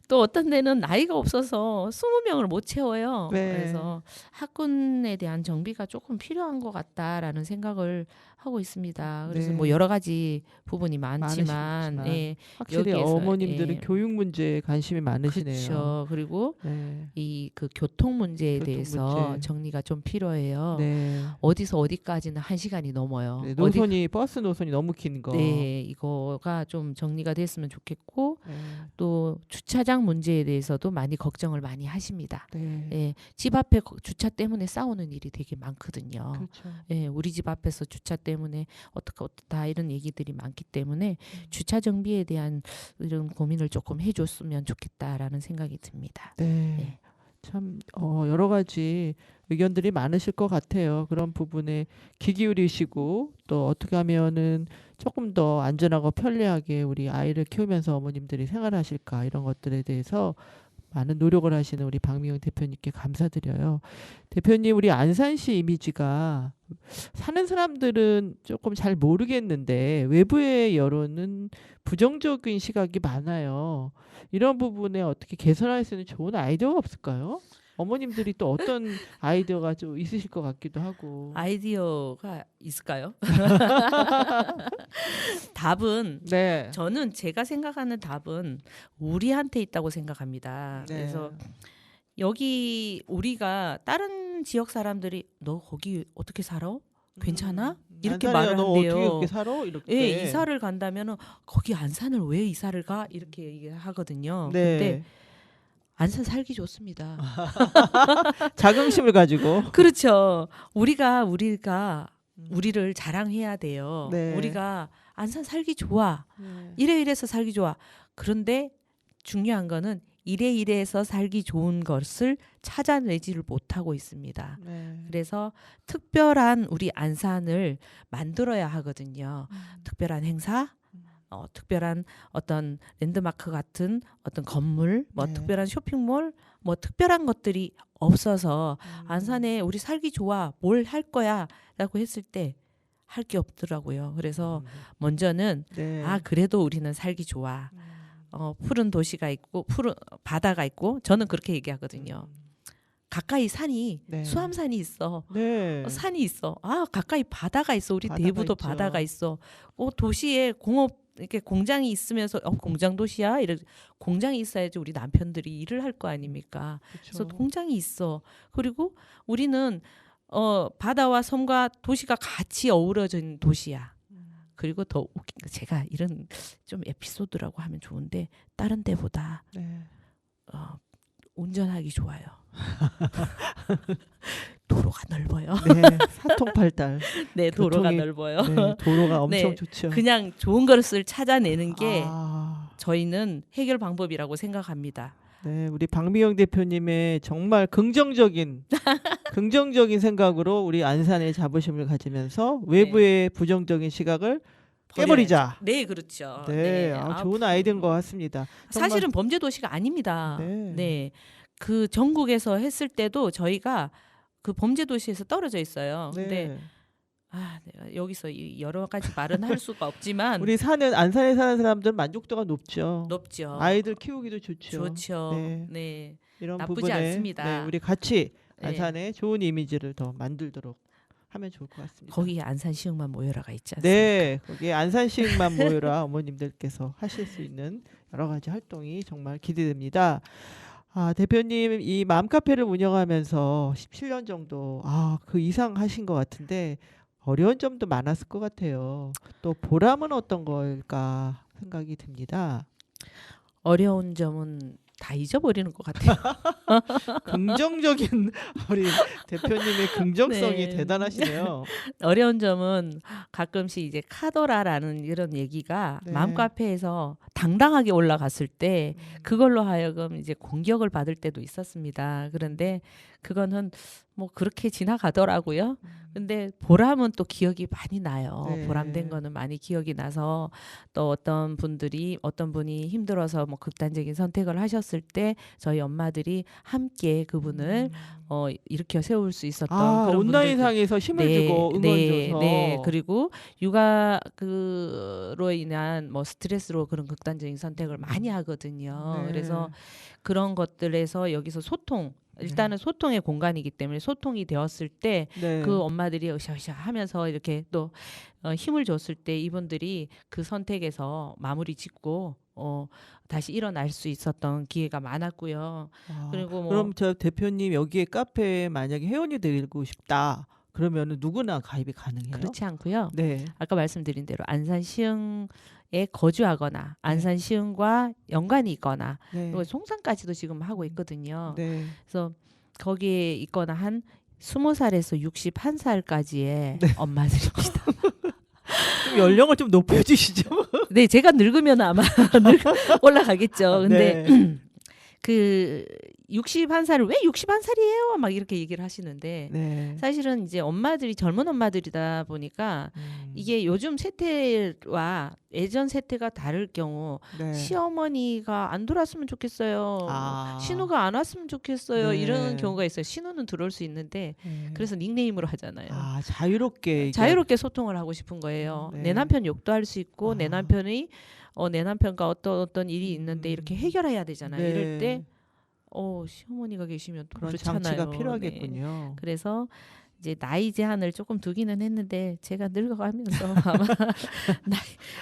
또 어떤 데는 나이가 없어서 20명을 못 채워요. 네. 그래서 학군에 대한 정비가 조금 필요한 것 같다라는 생각을 하고 있습니다. 그래서 네. 뭐 여러 가지 부분이 많지만 많으시지만 예, 확실히 여기에서, 어머님들은 예. 교육 문제에 관심이 많으시네요. 그렇죠. 그리고 네. 이 그 교통 문제에 교통 대해서 문제. 정리가 좀 필요해요. 네. 어디서 어디까지는 1시간이 넘어요. 네, 노선이 버스 노선이 너무 긴 거. 네, 이거가 좀 정리가 됐으면 좋겠고 네. 또 주차장 문제에 대해서도 많이 걱정을 많이 하십니다. 네. 예, 집 앞에 주차 때문에 싸우는 일이 되게 많거든요. 그렇죠. 예, 우리 집 앞에서 주차 때문에 어떻다 이런 얘기들이 많기 때문에 주차 정비에 대한 이런 고민을 조금 해줬으면 좋겠다라는 생각이 듭니다. 네. 네. 참 여러 가지 의견들이 많으실 것 같아요. 그런 부분에 귀 기울이시고 또 어떻게 하면은 조금 더 안전하고 편리하게 우리 아이를 키우면서 어머님들이 생활하실까 이런 것들에 대해서 많은 노력을 하시는 우리 박미영 대표님께 감사드려요. 대표님, 우리 안산시 이미지가 사는 사람들은 조금 잘 모르겠는데 외부의 여론은 부정적인 시각이 많아요. 이런 부분에 어떻게 개선할 수 있는 좋은 아이디어가 없을까요? 어머님들이 또 어떤 아이디어가 좀 있으실 것 같기도 하고. 아이디어가 있을까요? 답은 네. 저는 제가 생각하는 답은 우리한테 있다고 생각합니다. 네. 그래서 여기 우리가 다른 지역 사람들이 너 거기 어떻게 살아? 괜찮아? 이렇게 안산이야, 말을 너 어떻게 한대요. 그렇게 살아? 이렇게. 예, 이사를 간다면은 거기 안산을 왜 이사를 가? 이렇게 얘기하거든요. 네. 근데 안산 살기 좋습니다. 자긍심을 가지고. 그렇죠. 우리가 음. 우리를 자랑해야 돼요. 네. 우리가 안산 살기 좋아. 네. 이래서 살기 좋아. 그런데 중요한 거는 이래서 살기 좋은 것을 찾아내지를 못하고 있습니다. 네. 그래서 특별한 우리 안산을 만들어야 하거든요. 특별한 행사, 특별한 어떤 랜드마크 같은 어떤 건물, 뭐 네. 특별한 쇼핑몰, 뭐 특별한 것들이 없어서 안산에 우리 살기 좋아, 뭘 할 거야라고 했을 때 할 게 없더라고요. 그래서 먼저는 네. 그래도 우리는 살기 좋아. 푸른 도시가 있고 푸른 바다가 있고 저는 그렇게 얘기하거든요. 가까이 산이 네. 수암산이 있어. 네. 산이 있어. 가까이 바다가 있어. 우리 바다가 대구도 있죠. 바다가 있어. 도시에 공업 이렇게 공장이 있으면서 공장 도시야. 이래 공장이 있어야지 우리 남편들이 일을 할 거 아닙니까? 그래서 그쵸. 공장이 있어. 그리고 우리는 바다와 섬과 도시가 같이 어우러진 도시야. 그리고 더 웃긴 거 제가 이런 좀 에피소드라고 하면 좋은데 다른 데보다 네. 운전하기 좋아요. 도로가 넓어요. 네. 사통팔달. 네, 도로가 교통이- 넓어요. 네. 도로가 엄청 네. 좋죠. 그냥 좋은 것을 찾아내는 게 아, 저희는 해결 방법이라고 생각합니다. 네, 우리 박미영 대표님의 정말 긍정적인 생각으로 우리 안산의 자부심을 가지면서 외부의 부정적인 시각을 깨버리자. 네, 그렇죠. 네, 좋은 아이디어인 것 같습니다. 정말- 사실은 범죄 도시가 아닙니다. 네. 네. 그 전국에서 했을 때도 저희가 그 범죄 도시에서 떨어져 있어요. 근데 네. 내가 여기서 여러 가지 말은 할 수가 없지만 우리 안산에 사는 사람들 만족도가 높죠. 높죠. 아이들 키우기도 좋죠. 좋죠. 네. 네. 이런 나쁘지 부분에 않습니다. 네, 우리 같이 네. 안산의 좋은 이미지를 더 만들도록 하면 좋을 것 같습니다. 거기 안산 시흥만 모여라가 있지 않습니까? 네, 거기에 안산시흥만 모여라 어머님들께서 하실 수 있는 여러 가지 활동이 정말 기대됩니다. 대표님 이 맘카페를 운영하면서 17년 정도 그 이상 하신 것 같은데 어려운 점도 많았을 것 같아요. 또 보람은 어떤 걸까 생각이 듭니다. 어려운 점은 다 잊어버리는 것 같아요. 긍정적인 우리 대표님의 긍정성이 네. 대단하시네요. 어려운 점은 가끔씩 이제 카더라라는 이런 얘기가 네. 맘카페에서 당당하게 올라갔을 때 그걸로 하여금 이제 공격을 받을 때도 있었습니다. 그런데 그거는 뭐 그렇게 지나가더라고요. 근데 보람은 또 기억이 많이 나요. 네. 보람된 거는 많이 기억이 나서 또 어떤 분이 힘들어서 뭐 극단적인 선택을 하셨을 때 저희 엄마들이 함께 그분을 일으켜 세울 수 있었던 그런 온라인상에서 힘을 주고 응원 줘서 네. 그리고 육아로 인한 뭐 스트레스로 그런 극단적인 선택을 많이 하거든요. 네. 그래서 그런 것들에서 여기서 일단은 소통의 공간이기 때문에 소통이 되었을 때 네. 그 엄마들이 으쌰으쌰 하면서 이렇게 또 힘을 줬을 때 이분들이 그 선택에서 마무리 짓고 다시 일어날 수 있었던 기회가 많았고요. 그리고 뭐 그럼 저 대표님 여기에 카페에 만약에 회원이 되고 싶다 그러면은 누구나 가입이 가능해요? 그렇지 않고요. 네. 아까 말씀드린 대로 안산 시흥에 거주하거나 안산 시흥과 연관이 있거나 네. 그리고 송산까지도 지금 하고 있거든요. 네. 그래서 거기에 있거나 한 20살에서 61살까지의 엄마들입니다. 좀 연령을 좀 높여주시죠. 네, 제가 늙으면 아마 올라가겠죠. 근데 네. 그 61살을 왜 61살이에요? 막 이렇게 얘기를 하시는데 네. 사실은 이제 젊은 엄마들이다 보니까 이게 요즘 세태와 예전 세태가 다를 경우 네. 시어머니가 안 돌아왔으면 좋겠어요. 신우가 안 왔으면 좋겠어요. 네. 이런 경우가 있어요. 신우는 들어올 수 있는데 네. 그래서 닉네임으로 하잖아요. 자유롭게 자유롭게 소통을 하고 싶은 거예요. 네. 내 남편 욕도 할 수 있고 내 남편이 내 남편과 어떤 일이 있는데 이렇게 해결해야 되잖아요. 네. 이럴 때 시어머니가 계시면 또 그런 그렇잖아요. 장치가 네. 필요하겠군요. 그래서 이제 나이 제한을 조금 두기는 했는데 제가 늙어가면서 아마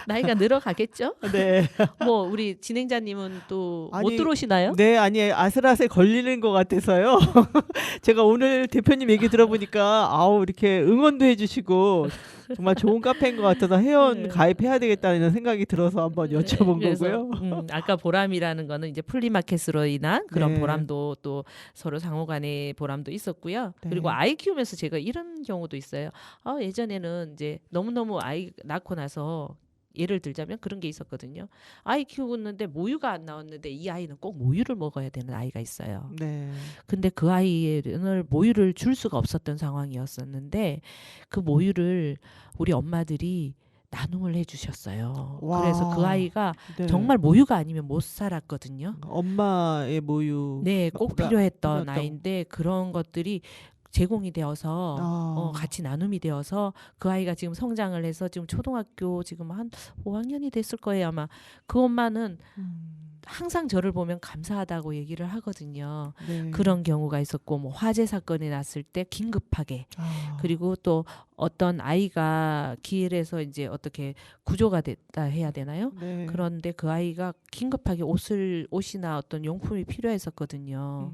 나이가 늘어가겠죠? 네. 뭐 우리 진행자님은 또 못 아니, 들어오시나요? 네, 아니 아슬아슬 걸리는 것 같아서요. 제가 오늘 대표님 얘기 들어보니까 아우 이렇게 응원도 해주시고 정말 좋은 카페인 것 같아서 회원 네. 가입해야 되겠다는 생각이 들어서 한번 여쭤본 그래서, 거고요. 아까 보람이라는 거는 이제 플리마켓으로 인한 그런 네. 보람도 또 서로 상호간의 보람도 있었고요. 네. 그리고 아이 키우면서 제가 이런 경우도 있어요. 예전에는 이제 너무너무 아이 낳고 나서 예를 들자면 그런 게 있었거든요. 아이 키우고 있는데 모유가 안 나왔는데 이 아이는 꼭 모유를 먹어야 되는 아이가 있어요. 네. 근데 그 아이는 모유를 줄 수가 없었던 상황이었었는데 그 모유를 우리 엄마들이 나눔을 해주셨어요. 와. 그래서 그 아이가 네. 정말 모유가 아니면 못 살았거든요. 엄마의 모유. 네, 꼭 가 필요했던 필요했던- 아이인데 그런 것들이 제공이 되어서 아. 같이 나눔이 되어서 그 아이가 지금 성장을 해서 지금 초등학교 지금 한 5학년이 됐을 거예요 아마. 그 엄마는 항상 저를 보면 감사하다고 얘기를 하거든요. 네. 그런 경우가 있었고 뭐 화재 사건이 났을 때 긴급하게 아. 그리고 또 어떤 아이가 길에서 이제 어떻게 구조가 됐다 해야 되나요? 네. 그런데 그 아이가 긴급하게 옷이나 어떤 용품이 필요했었거든요.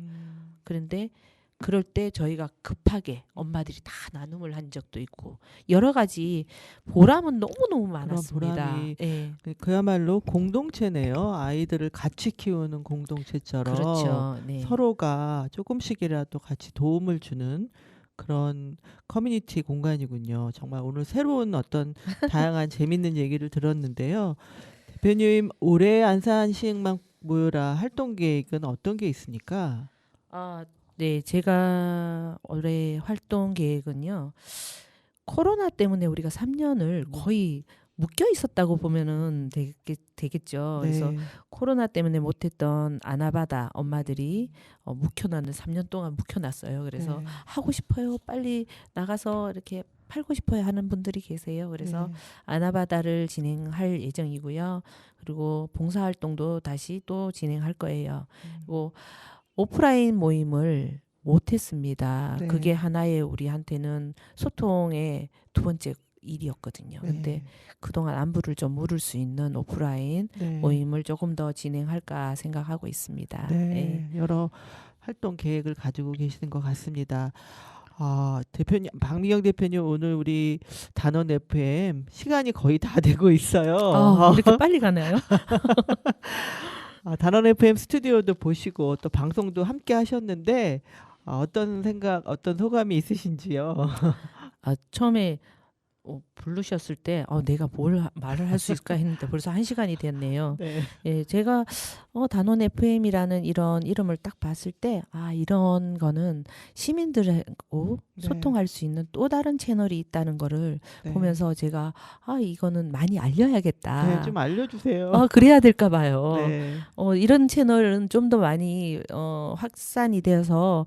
그런데 그럴 때 저희가 급하게 엄마들이 다 나눔을 한 적도 있고 여러 가지 보람은 너무너무 많았습니다. 보람이 예. 그야말로 공동체네요. 아이들을 같이 키우는 공동체처럼 그렇죠. 네. 서로가 조금씩이라도 같이 도움을 주는 그런 커뮤니티 공간이군요. 정말 오늘 새로운 어떤 다양한 재밌는 얘기를 들었는데요. 대표님 올해 안산 시흥만 모여라 활동 계획은 어떤 게 있습니까? 네, 제가 올해 활동 계획은요. 코로나 때문에 우리가 3년을 거의 묶여 있었다고 보면은 되겠죠. 그래서 네. 코로나 때문에 못했던 아나바다 엄마들이 묵혀놨는 3년 동안 묵혀놨어요. 그래서 네. 하고 싶어요. 빨리 나가서 이렇게 팔고 싶어요 하는 분들이 계세요. 그래서 네. 아나바다를 진행할 예정이고요. 그리고 봉사활동도 다시 또 진행할 거예요. 그리고 오프라인 모임을 못했습니다. 네. 그게 하나의 우리한테는 소통의 두 번째 일이었거든요. 네. 근데 그동안 안부를 좀 물을 수 있는 오프라인 네. 모임을 조금 더 진행할까 생각하고 있습니다. 네, 예. 여러 활동 계획을 가지고 계시는 것 같습니다. 대표님, 박미경 대표님 오늘 우리 단원 FM 시간이 거의 다 되고 있어요. 이렇게 빨리 가나요? 단원 FM 스튜디오도 보시고 또 방송도 함께 하셨는데 어떤 생각, 어떤 소감이 있으신지요? 처음에 부르셨을 때 내가 뭘 말을 할 수 있을까 했는데 벌써 1시간이 됐네요. 네. 예, 제가 단원 FM이라는 이런 이름을 딱 봤을 때 이런 거는 시민들하고 네. 소통할 수 있는 또 다른 채널이 있다는 거를 네. 보면서 제가 이거는 많이 알려야겠다. 네, 좀 알려주세요. 그래야 될까 봐요. 네. 이런 채널은 좀 더 많이 확산이 되어서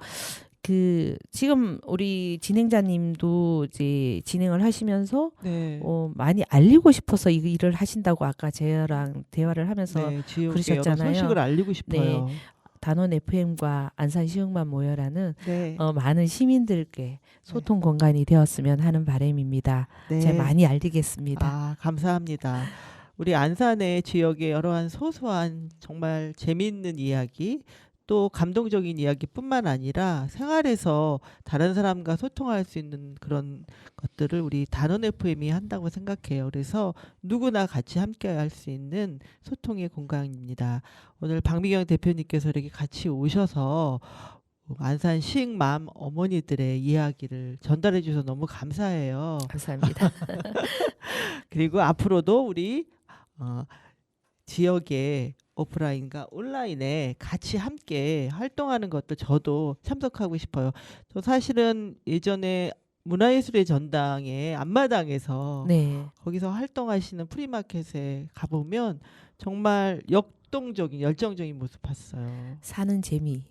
지금 우리 진행자님도 이제 진행을 하시면서 네. 많이 알리고 싶어서 이 일을 하신다고 아까 저랑 대화를 하면서 네, 지역의 여러 그러셨잖아요. 소식을 알리고 싶어요. 단원 FM과 안산 시흥만 모여라는 네. 많은 시민들께 소통 공간이 되었으면 하는 바람입니다. 네. 제가 많이 알리겠습니다. 감사합니다. 우리 안산의 지역의 여러한 소소한 정말 재미있는 이야기 또 감동적인 이야기뿐만 아니라 생활에서 다른 사람과 소통할 수 있는 그런 것들을 우리 단원 FM이 한다고 생각해요. 그래서 누구나 같이 함께 할 수 있는 소통의 공간입니다. 오늘 박미경 대표님께서 이렇게 같이 오셔서 안산 시흥맘 어머니들의 이야기를 전달해 주셔서 너무 감사해요. 감사합니다. 그리고 앞으로도 우리 지역의 오프라인과 온라인에 같이 함께 활동하는 것도 저도 참석하고 싶어요. 저 사실은 예전에 문화예술의 전당에 앞마당에서 네. 거기서 활동하시는 프리마켓에 가보면 정말 역동적인 열정적인 모습 봤어요. 사는 재미,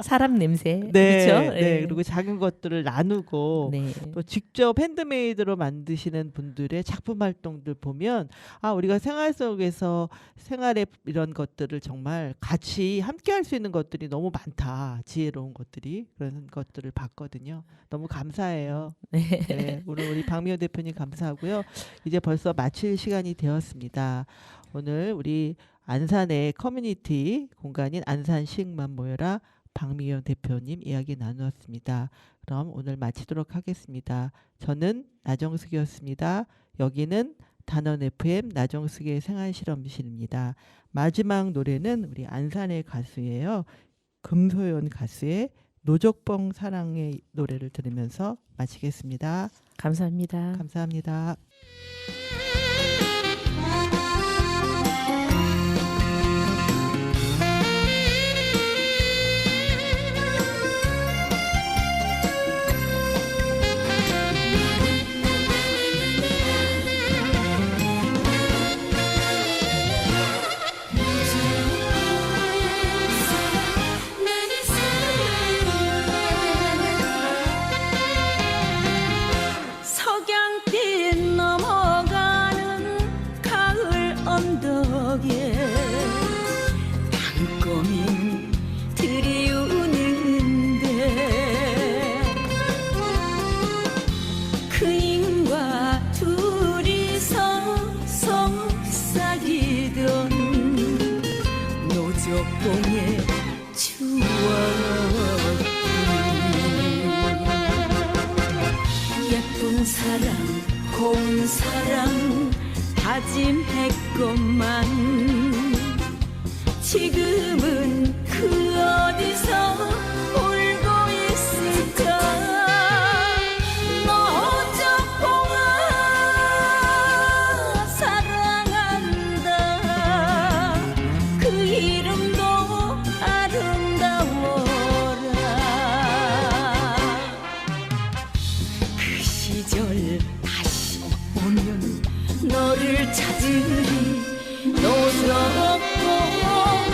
사람 냄새, 네, 그렇죠? 네. 그리고 작은 것들을 나누고 네. 또 직접 핸드메이드로 만드시는 분들의 작품 활동들 보면 우리가 생활 속에서 생활의 이런 것들을 정말 같이 함께 할 수 있는 것들이 너무 많다. 지혜로운 것들이 그런 것들을 봤거든요. 너무 감사해요. 네, 오늘 우리 박미영 대표님 감사하고요. 이제 벌써 마칠 시간이 되었습니다. 오늘 우리 안산의 커뮤니티 공간인 안산 시흥만 모여라 박미영 대표님 이야기 나누었습니다. 그럼 오늘 마치도록 하겠습니다. 저는 나정숙이었습니다. 여기는 단원 FM 나정숙의 생활실험실입니다. 마지막 노래는 우리 안산의 가수예요. 금소연 가수의 노적봉 사랑의 노래를 들으면서 마치겠습니다. 감사합니다. 감사합니다. 석양빛 넘어가는 가을 언덕에 땅거미 들이우는데 그인과 둘이서 속삭이던 노적봉의 추억 예쁜 사랑 고운 사랑 다짐했건만 지금은 그 어디서 울고 있을까 노적봉아 사랑한다 그 이름도 아름다워라 그 시절 다시 오면 너를 찾으리 노적봉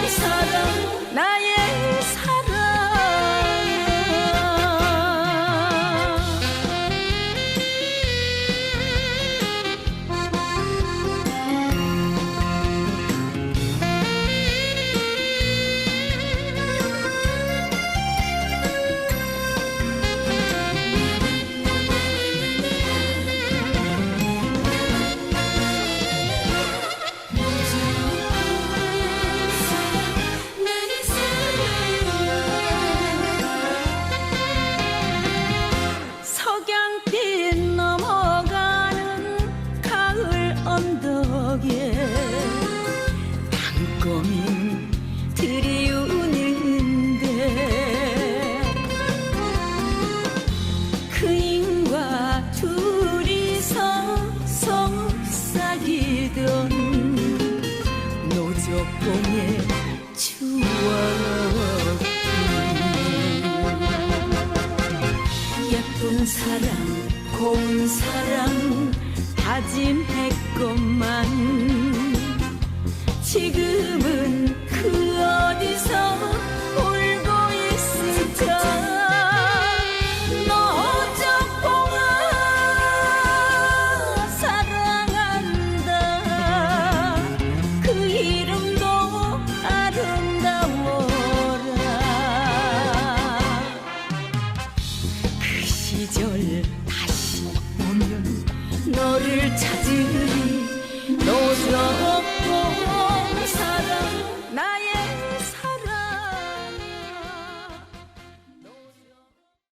사랑 나의 사랑 석양빛 넘어가는 가을 언덕에 땅거미 들이우는데 그인과 둘이서 속삭이던 노적봉의 추억 예쁜 사랑 고운 사랑 다짐했건만 지금은 그 어디서 울고 있을까 노적봉아 사랑한다 그 이름도 아름다워라 그 시절 다시 오면 너를 찾으리 노적